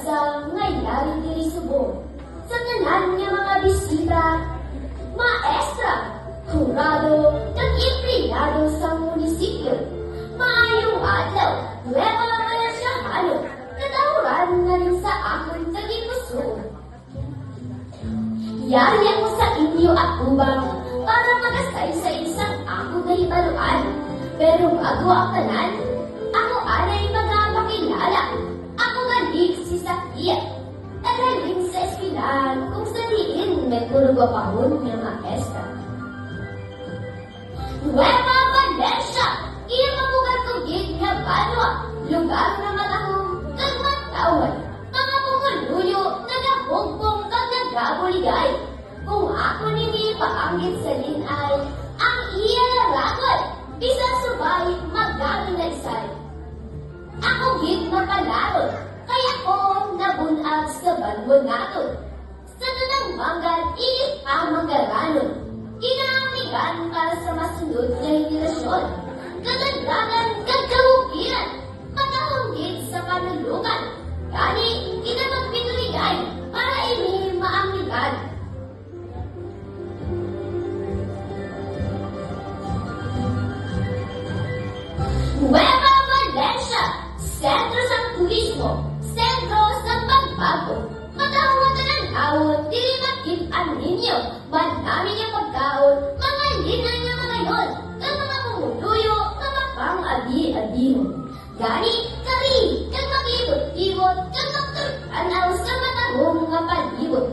sa ngayari diri Subo. Sa tanan nga mga bisita, maestra, kurado, kag empleyado sa munisipyo. Maayong adlaw, nueva pala siya halo, kadauran na rin sa akon tagipuso. Yari ako sa inyo at ubang para magasay sa isang ako gahibaluan. Pero bago ang tanan, ako alay magpapakilala. Ako galing si Sakia. Agaling sa eskilan kung sa diin may kurugapahon niya maestra. Nueva Valencia, iya mabugat tugig nga banwa, lugar na matahong kag matawan. Mga pumuluyo, nagahugpong kag nagabuligay. Kung ako nini paanggit sa linay, ang iya naragol, bisang subay magaling na isay. Ako gid mapalaro, kaya ko nabunag sa bangon naton. Sa tanang manggal, ilit ang manggaranon. Kinamigan para sa masunod na henerasyon. Kadagdagan, kagkahukiran, matahonggit sa panulukan. Kani, kita magpituligay para ini maamigan. Nueva Valencia, sentro sa turismo, sentro sa pagbago. Matawatan ang tawon, dili makit-an ninyo. Madami niya pagkaon, mga linan niya mga yon, kag mga pumuluyo, na mapang-abi-abino. Gani, kari, kag maglibot-libot, kag magtanaw sa matahong nga palibot.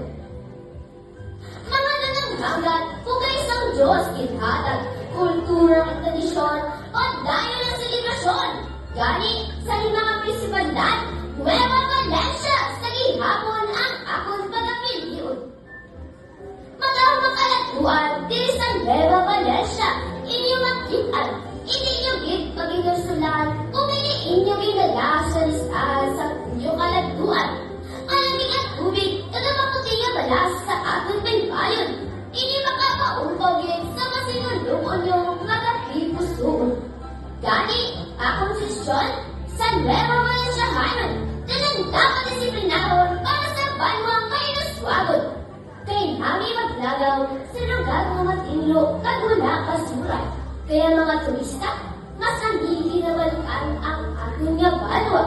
Mga nananghangat, kung kay isang Diyos kinhatag, kultura at tradisyon, o dayo ng selebrasyon. Gani, sa mga prinsipalidad, Nueva Valencia, sa gihapon ang akong pagapiliyon. Matang makalatuan, diri sa Nueva Valencia, inyo makitaan, hindi nyo gid pag-inusulan, kung hindi inyo ginala sa listahan sa inyo kalatuan. Malamig at tubig, kagamakuti nga balas sa atong paypayon. Hindi makapaumpaw gid sa masinulungon nyo nga kapipusoon. Gani, akong sisyon, sa Nueva Valencia hanon, ganang dapat disiplinahon para sa banwang may naswagon. Kay nami maglagaw sa lugar nga matinlo kag wala kasura. Kaya mga turista, mas hindi kinabalikan ang aking nga banwa.